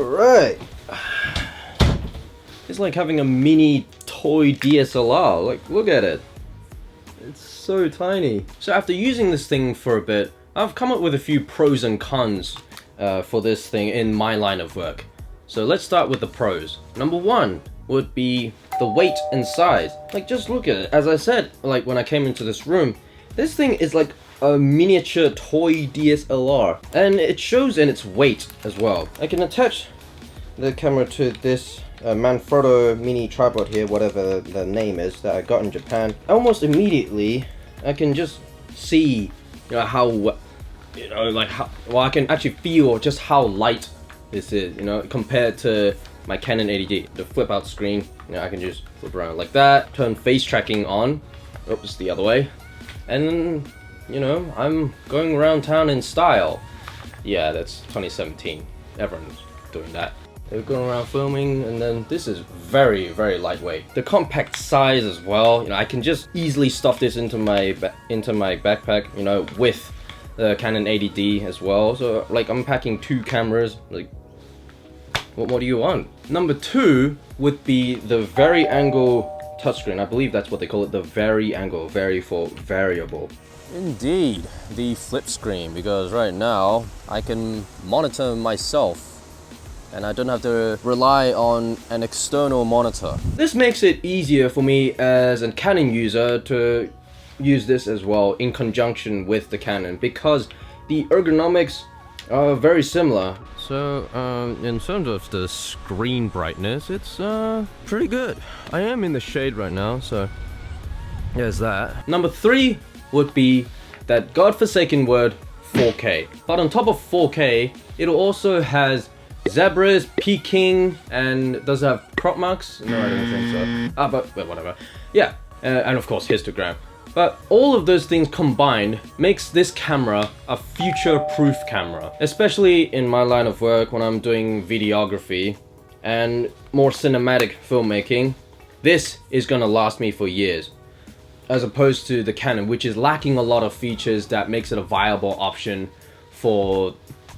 Alright. It's like having a mini toy DSLR. Like, look at it. It's so tiny. So after using this thing for a bit, I've come up with a few pros and cons for this thing in my line of work. So let's start with the pros. Number one would be the weight and size. Like, just look at it. As I said, like when I came into this room, this thing is like a miniature toy DSLR, and it shows in its weight as well. I can attach the camera to this Manfrotto mini tripod here, whatever the name is, that I got in Japan. Almost immediately I can just see, you know, how, you know, like how, well, I can actually feel just how light this is, you know, compared to my Canon 80D. The flip out screen, you know, I can just flip around like that, turn face tracking on, oops, the other way, and then, you know, I'm going around town in style. Yeah, that's 2017. Everyone's doing that. They're going around filming, and then this is very, very lightweight. The compact size as well. You know, I can just easily stuff this into my backpack. You know, with the Canon 80D as well. So, like, I'm packing 2 cameras. Like, what more do you want? Number 2 would be the VARI-ANGLE touchscreen. I believe that's what they call it. The VARI-ANGLE. Vary for variable. Indeed, the flip screen, because right now I can monitor myself and I don't have to rely on an external monitor. This makes it easier for me as a Canon user to use this as well in conjunction with the Canon, because the ergonomics are very similar. So in terms of the screen brightness, it's pretty good. I am in the shade right now, so there's that. Number 3 would be that godforsaken word 4K. But on top of 4K, it also has zebras, peaking, and does it have crop marks? No, I don't think so. Ah, but whatever. Yeah, and of course histogram. But all of those things combined makes this camera a future-proof camera. Especially in my line of work when I'm doing videography and more cinematic filmmaking. This is gonna last me for years, as opposed to the Canon, which is lacking a lot of features that makes it a viable option for,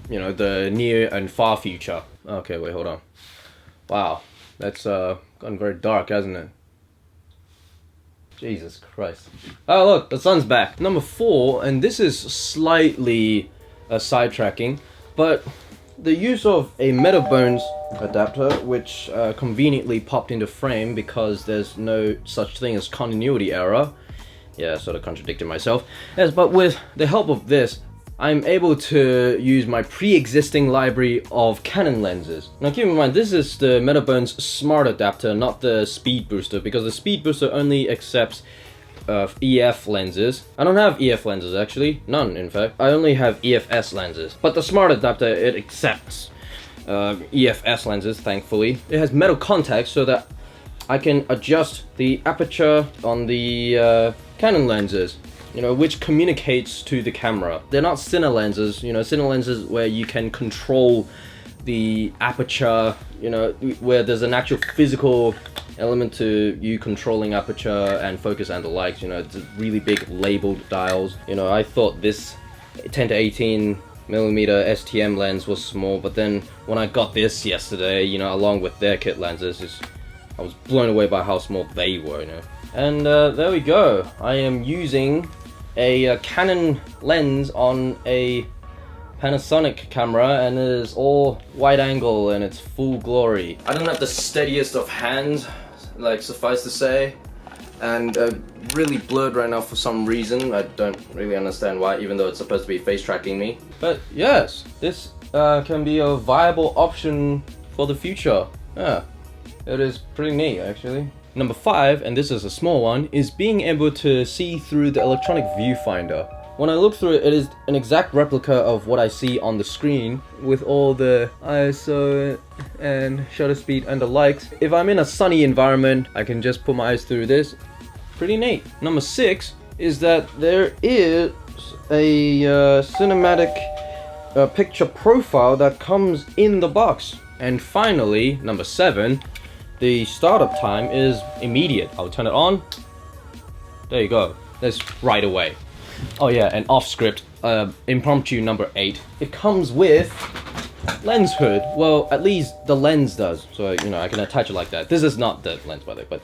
you know, the near and far future. Okay, wait, hold on. Wow, that's gotten very dark, hasn't it? Jesus Christ. Oh look, the sun's back. Number 4, and this is slightly sidetracking, but the use of a Metabones adapter, which conveniently popped into frame because there's no such thing as continuity error. Yeah, sort of contradicted myself. Yes, but with the help of this, I'm able to use my pre-existing library of Canon lenses. Now keep in mind, this is the Metabones Smart Adapter, not the Speed Booster, because the Speed Booster only accepts EF lenses. I don't have EF lenses actually, none in fact. I only have EFS lenses. But the Smart Adapter, it accepts EFS lenses, thankfully. It has metal contacts so that I can adjust the aperture on the Canon lenses, you know, which communicates to the camera. They're not Cine lenses, you know, Cine lenses where you can control the aperture, you know, where there's an actual physical element to you controlling aperture and focus and the likes, you know, it's really big labeled dials. You know, I thought this 10 to 18 millimeter STM lens was small, but then when I got this yesterday, you know, along with their kit lenses, I was blown away by how small they were, you know. And there we go. I am using a Canon lens on a Panasonic camera, and it is all wide angle and it's full glory. I don't have the steadiest of hands, like suffice to say, and really blurred right now for some reason. I don't really understand why, even though it's supposed to be face tracking me. But yes, this can be a viable option for the future. Yeah, it is pretty neat actually. Number 5, and this is a small one, is being able to see through the electronic viewfinder. When I look through it, it is an exact replica of what I see on the screen with all the ISO and shutter speed and the likes. If I'm in a sunny environment, I can just put my eyes through this. Pretty neat. Number 6 is that there is a cinematic picture profile that comes in the box. And finally, number 7, the startup time is immediate. I'll turn it on. There you go. That's right away. Oh yeah, and off script, impromptu number 8. It comes with lens hood. Well, at least the lens does. So, you know, I can attach it like that. This is not the lens, by the way, but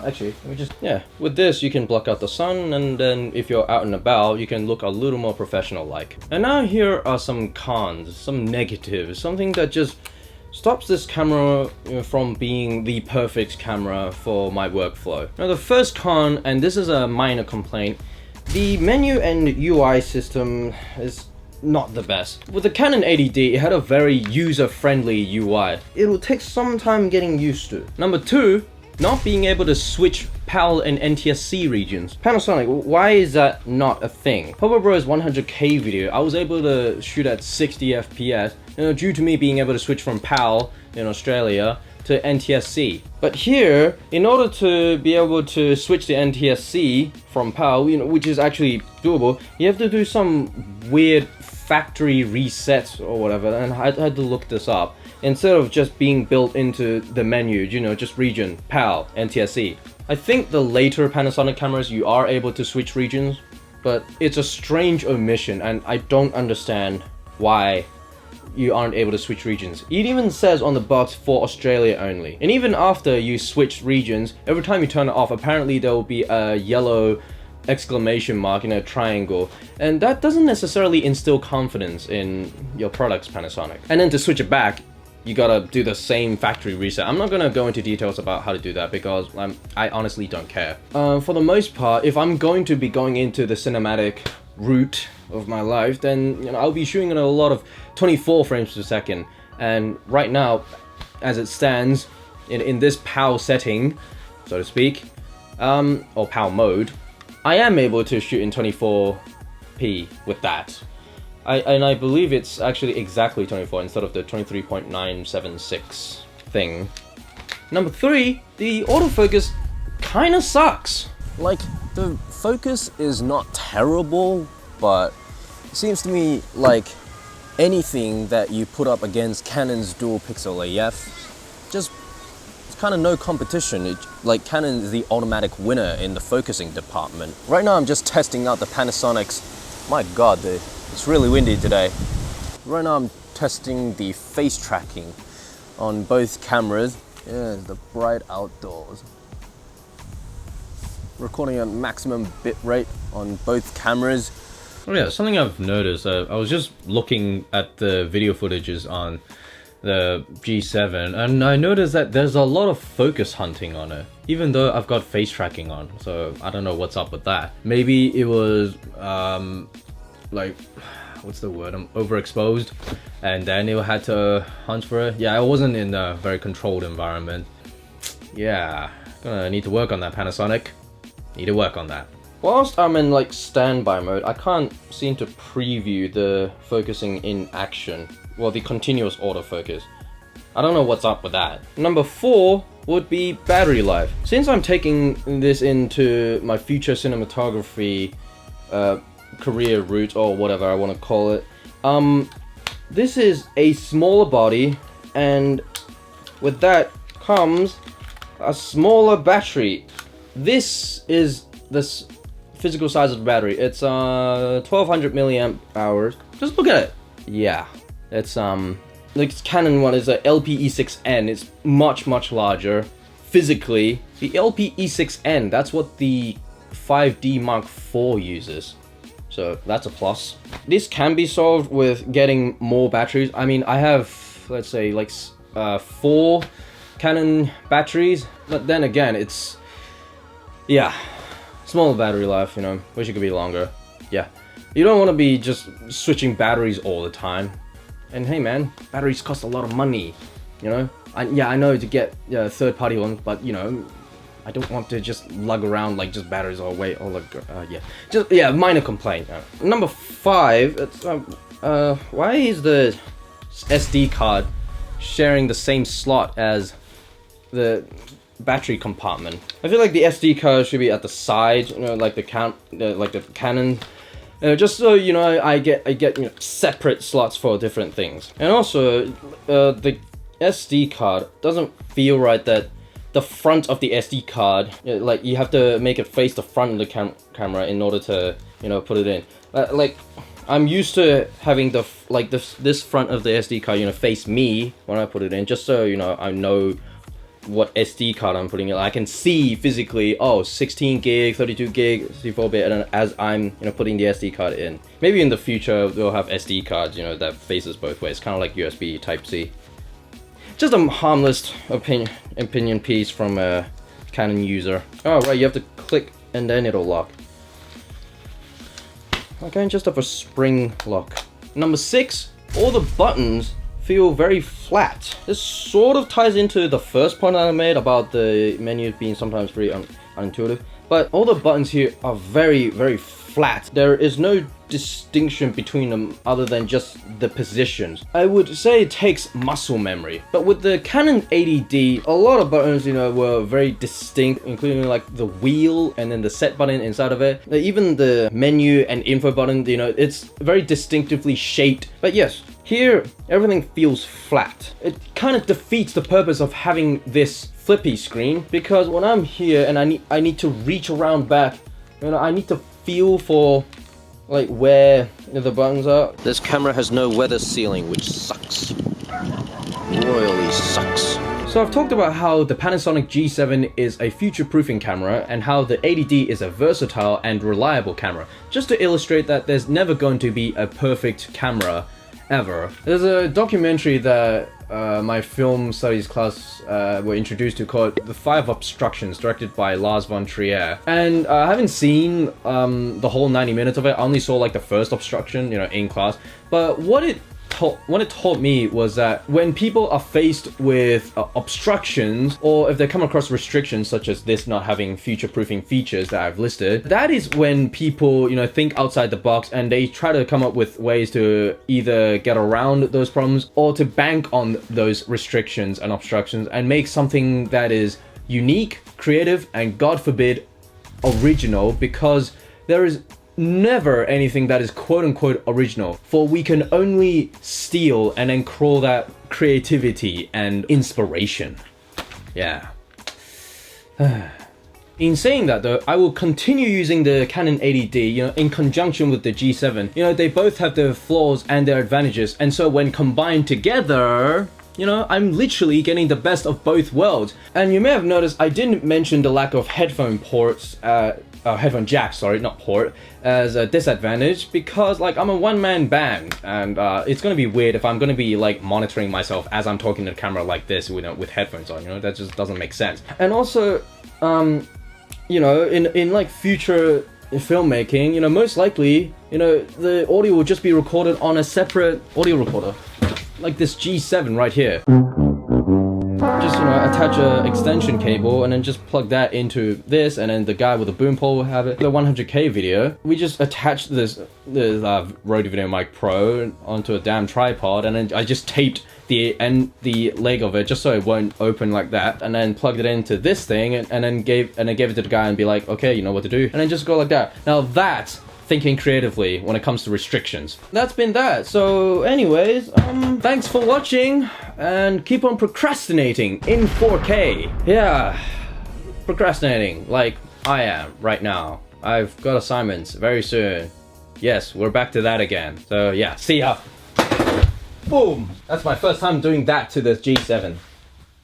actually, let me just, yeah. With this, you can block out the sun, and then if you're out and about, you can look a little more professional-like. And now here are some cons, some negatives, something that just stops this camera, you know, from being the perfect camera for my workflow. Now, the first con, and this is a minor complaint, the menu and UI system is not the best. With the Canon 80D, it had a very user-friendly UI. It'll take some time getting used to. Number two, not being able to switch PAL and NTSC regions. Panasonic, why is that not a thing? Popo Bro's 100K video, I was able to shoot at 60 FPS, you know, due to me being able to switch from PAL in Australia to NTSC. But here, in order to be able to switch the NTSC from PAL, you know, which is actually doable, you have to do some weird factory reset or whatever, and I had to look this up. Instead of just being built into the menu, you know, just region, PAL, NTSC. I think the later Panasonic cameras, you are able to switch regions, but it's a strange omission, and I don't understand why you aren't able to switch regions. It even says on the box for Australia only. And even after you switch regions, every time you turn it off, apparently there will be a yellow exclamation mark in a triangle, and that doesn't necessarily instill confidence in your products, Panasonic. And then to switch it back, you gotta do the same factory reset. I'm not gonna go into details about how to do that because I honestly don't care. For the most part, if I'm going to be going into the cinematic route of my life, then, you know, I'll be shooting at a lot of 24 frames per second. And right now, as it stands, in this PAL setting, so to speak, or PAL mode, I am able to shoot in 24p with that. And I believe it's actually exactly 24 instead of the 23.976 thing. Number three, the autofocus kinda sucks. Like, the focus is not terrible, but it seems to me like anything that you put up against Canon's dual pixel AF, just kind of no competition. Like, Canon is the automatic winner in the focusing department. Right now I'm just testing out the Panasonic's, my god, it's really windy today. Right now I'm testing the face tracking on both cameras. Yeah, the bright outdoors. Recording at maximum bit rate on both cameras. Oh yeah, something I've noticed, I was just looking at the video footages on the G7, and I noticed that there's a lot of focus hunting on it, even though I've got face tracking on, so I don't know what's up with that. Maybe it was, like, what's the word, I'm overexposed, and then it had to hunt for it. Yeah, I wasn't in a very controlled environment. Yeah, gonna need to work on that, Panasonic. Need to work on that. Whilst I'm in like standby mode, I can't seem to preview the focusing in action. Well, the continuous autofocus. I don't know what's up with that. Number four would be battery life. Since I'm taking this into my future cinematography career route, or whatever I want to call it, this is a smaller body, and with that comes a smaller battery. This is this physical size of the battery. It's 1200 milliamp hours. Just look at it. Yeah, it's like Canon one is a LP-E6N. It's much larger physically. The LP-E6N, that's what the 5D Mark IV uses, so that's a plus. This can be solved with getting more batteries. I mean, I have, let's say, like 4 Canon batteries, but then again, it's, yeah, smaller battery life, you know, wish it could be longer. Yeah, you don't want to be just switching batteries all the time. And hey man, batteries cost a lot of money, you know? Yeah, I know to get third-party ones, but you know, I don't want to just lug around like just batteries all way, or like, yeah. Just, yeah, minor complaint. Number 5, it's, why is the SD card sharing the same slot as the battery compartment? I feel like the SD card should be at the side, you know, like the Canon, just so, you know, I get you know, separate slots for different things. And also, the SD card doesn't feel right that the front of the SD card, like you have to make it face the front of the camera in order to, you know, put it in. Like, I'm used to having the this front of the SD card, you know, face me when I put it in, just so you know I know what SD card I'm putting in. I can see physically, oh, 16 gig, 32 gig, 64-bit, and as I'm, you know, putting the SD card in. Maybe in the future we'll have SD cards, you know, that faces both ways, kind of like USB Type-C. Just a harmless opinion piece from a Canon user. Oh, right, you have to click and then it'll lock. Okay, just have a spring lock. Number 6, all the buttons feel very flat. This sort of ties into the first point that I made about the menus being sometimes very unintuitive, but all the buttons here are very, very flat. There is no distinction between them other than just the positions. I would say it takes muscle memory, but with the Canon 80D, a lot of buttons, you know, were very distinct, including like the wheel and then the set button inside of it. Even the menu and info button, you know, it's very distinctively shaped. But yes, here everything feels flat. It kind of defeats the purpose of having this flippy screen, because when I'm here and I need to reach around back, you know, I need to feel for like where the buttons are. This camera has no weather sealing, which sucks. Royally sucks. So I've talked about how the Panasonic G7 is a future-proofing camera and how the 80D is a versatile and reliable camera, just to illustrate that there's never going to be a perfect camera ever. There's a documentary that my film studies class were introduced to called The 5 Obstructions, directed by Lars von Trier. And I haven't seen the whole 90 minutes of it. I only saw like the first obstruction, you know, in class. But what it taught me was that when people are faced with obstructions, or if they come across restrictions such as this not having future-proofing features that I've listed, that is when people, you know, think outside the box and they try to come up with ways to either get around those problems or to bank on those restrictions and obstructions and make something that is unique, creative, and God forbid, original, because there is never anything that is quote-unquote original, for we can only steal and then crawl that creativity and inspiration. Yeah. In saying that though, I will continue using the Canon 80D, you know, in conjunction with the G7. You know, they both have their flaws and their advantages, and so when combined together, you know, I'm literally getting the best of both worlds. And you may have noticed I didn't mention the lack of headphone ports, headphone jack, sorry, not port, as a disadvantage, because like I'm a one-man band, and it's gonna be weird if I'm gonna be like monitoring myself as I'm talking to the camera like this with headphones on, you know, that just doesn't make sense. And also, you know, in like future filmmaking, you know, most likely, you know, the audio will just be recorded on a separate audio recorder, like this G7 right here. Just, you know, attach a extension cable and then just plug that into this, and then the guy with the boom pole will have it. The 100K video, we just attached this Rode Video Mic Pro onto a damn tripod, and then I just taped the leg of it just so it won't open like that, and then plugged it into this thing, and then gave it to the guy and be like, okay, you know what to do, and then just go like that. Now that's thinking creatively when it comes to restrictions. That's been that. So anyways, thanks for watching, and keep on procrastinating in 4K. Yeah, procrastinating like I am right now. I've got assignments very soon. Yes, we're back to that again. So yeah, see ya. Boom! That's my first time doing that to the G7.